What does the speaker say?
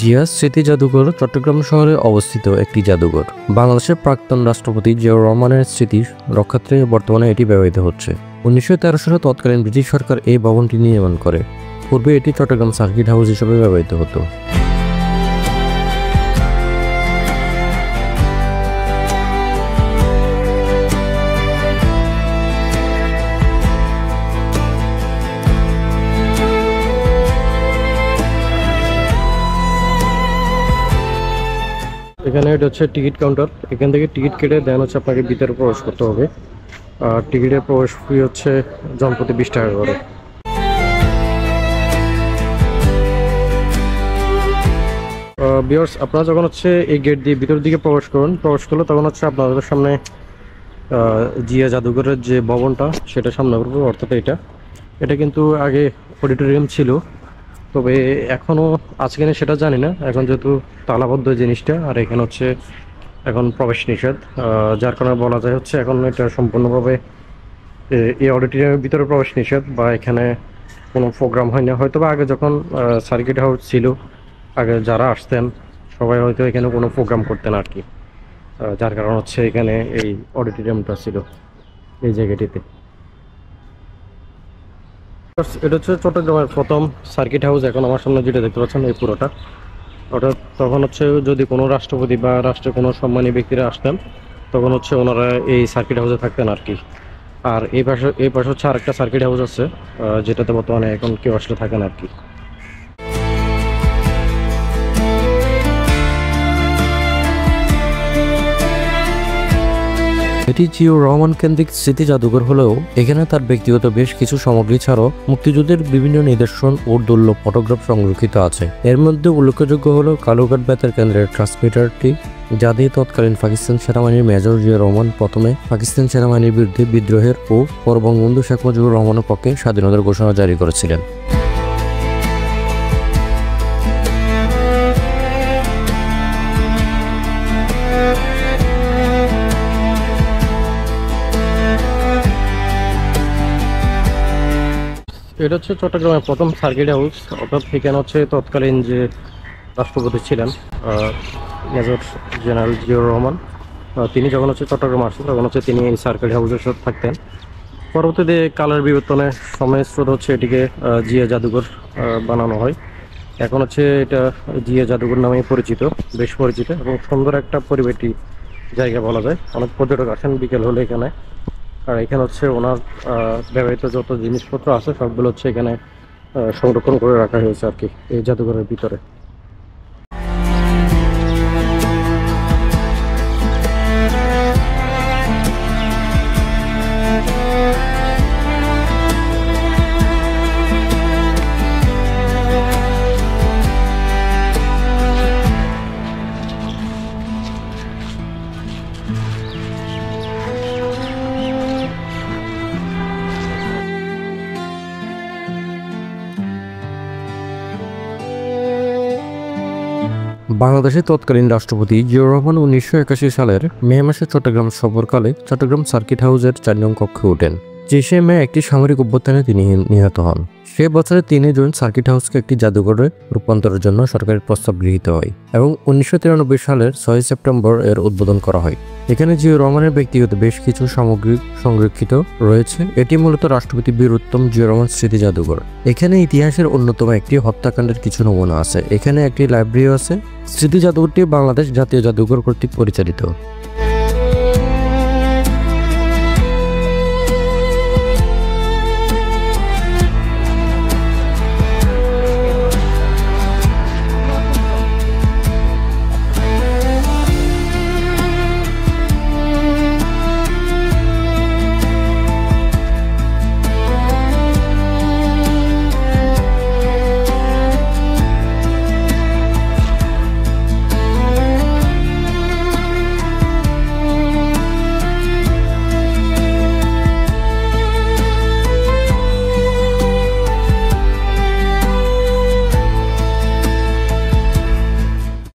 জিয়া স্মৃতি জাদুঘর চট্টগ্রাম শহরে অবস্থিত একটি জাদুঘর। বাংলাদেশের প্রাক্তন রাষ্ট্রপতি জিয়াউর রহমানের স্মৃতি রক্ষার্থে বর্তমানে এটি ব্যবহৃত হচ্ছে। 1913 সালে তৎকালীন ব্রিটিশ সরকার এই ভবনটি নির্মাণ করে। পূর্বে এটি চট্টগ্রাম সার্কিট হাউস হিসেবে ব্যবহৃত হতো। এখানে এটা হচ্ছে টিকিট কাউন্টার। এখান থেকে টিকিট কেটে দেন হচ্ছে আপনাকে ভিতরে প্রবেশ করতে হবে। আর টিকিটের প্রবেশ ফি হচ্ছে জনপ্রতি 20 টাকা করে। ভিউয়ার্স, আপনারা যখন হচ্ছে এই গেট দিয়ে ভিতরের দিকে প্রবেশ করলে তখন হচ্ছে আপনাদের সামনে জিয়া জাদুঘরের যে ভবনটা সেটা সামনে করবে। অর্থাৎ এটা কিন্তু আগে অডিটোরিয়াম ছিল, তবে এখনও আছে কিনা সেটা জানি না। এখন যেহেতু তালাবদ্ধ জিনিসটা, আর এখানে হচ্ছে এখন প্রবেশ নিষেধ, যার কারণে বলা যায় হচ্ছে এখন এটা সম্পূর্ণভাবে এই অডিটোরিয়ামের ভিতরে প্রবেশ নিষেধ, বা এখানে কোনো প্রোগ্রাম হয় না। হয়তো বা আগে যখন সার্কিট হাউস ছিল, আগে যারা আসতেন সবাই হয়তো এখানে কোনো প্রোগ্রাম করতেন আর কি, যার কারণ হচ্ছে এখানে এই অডিটোরিয়ামটা ছিল এই জায়গাটিতে। এটা হচ্ছে চট্টগ্রামের প্রথম সার্কিট হাউস। এখন আমার সামনে যেটা দেখতে পাচ্ছেন এই পুরোটা, ওটা তখন হচ্ছে যদি কোনো রাষ্ট্রপতি বা রাষ্ট্রের কোনো সম্মানী ব্যক্তিরা আসতেন তখন হচ্ছে ওনারা এই সার্কিট হাউসে থাকতেন আর কি। আর এই পাশে হচ্ছে আরেকটা সার্কিট হাউস আছে, যেটাতে বর্তমানে এখন কেউ আসলে থাকেন আর কি। এটি জিয়াউর রহমান কেন্দ্রিক স্মৃতি জাদুঘর হলেও এখানে তার ব্যক্তিগত বেশ কিছু সামগ্রী ছাড়াও মুক্তিযুদ্ধের বিভিন্ন নিদর্শন ও দুর্লভ ফটোগ্রাফ সংরক্ষিত আছে। এর মধ্যে উল্লেখযোগ্য হল কালুঘাট বেতার কেন্দ্রের ট্রান্সমিটারটি, যা দিয়ে তৎকালীন পাকিস্তান সেনাবাহিনীর মেজর জিয়াউর রহমান প্রথমে পাকিস্তান সেনাবাহিনীর বিরুদ্ধে বিদ্রোহের ও পর বঙ্গবন্ধু শেখ মুজিবুর রহমানের পক্ষে স্বাধীনতার ঘোষণা জারি করেছিলেন। এটা হচ্ছে চট্টগ্রামের প্রথম সার্কিট হাউস। অর্থাৎ এখানে হচ্ছে তৎকালীন যে রাষ্ট্রপতি ছিলেন মেজর জেনারেল জিয়াউর রহমান, তিনি যখন হচ্ছে চট্টগ্রাম আসতেন তখন হচ্ছে তিনি এই সার্কিট হাউসের সাথে থাকতেন। পরবর্তীতে কালের বিবর্তনে সময়ের স্রোত হচ্ছে এটিকে জিয়া জাদুঘর বানানো হয়। এখন হচ্ছে এটা জিয়া জাদুঘর নামেই পরিচিত, বেশ পরিচিত এবং সুন্দর একটা পরিবেটি জায়গা বলা যায়। অনেক পর্যটক আসেন বিকেল হলে এখানে। আর এখানে হচ্ছে ওনার ব্যবহৃত যত জিনিসপত্র আছে সবগুলো হচ্ছে এখানে সংরক্ষণ করে রাখা হয়েছে আর কি এই জাদুঘরের ভিতরে। বাংলাদেশের তৎকালীন রাষ্ট্রপতি জিয়াউর রহমান 1981 সালের মে মাসে চট্টগ্রাম সফরকালে চট্টগ্রাম সার্কিট হাউসের 4 নং কক্ষে ওঠেন। 30 মে একটি সামরিক অভ্যুত্থানে তিনি নিহত হন। সে বছরে 3 জুন সার্কিট হাউসকে একটি জাদুঘরে রূপান্তরের জন্য সরকারের প্রস্তাব গৃহীত হয় এবং 1993 সালের 6 সেপ্টেম্বর এর উদ্বোধন করা হয়। এখানে জিয়াউর রহমানের ব্যক্তিগত বেশ কিছু সামগ্রী সংরক্ষিত রয়েছে। এটি মূলত রাষ্ট্রপতি বীর উত্তম জিয়াউর রহমান স্মৃতি জাদুঘর। এখানে ইতিহাসের অন্যতম একটি হত্যাকাণ্ডের কিছু নমুনা আছে। এখানে একটি লাইব্রেরি আছে। স্মৃতি জাদুঘরটি বাংলাদেশ জাতীয় জাদুঘর কর্তৃক পরিচালিত।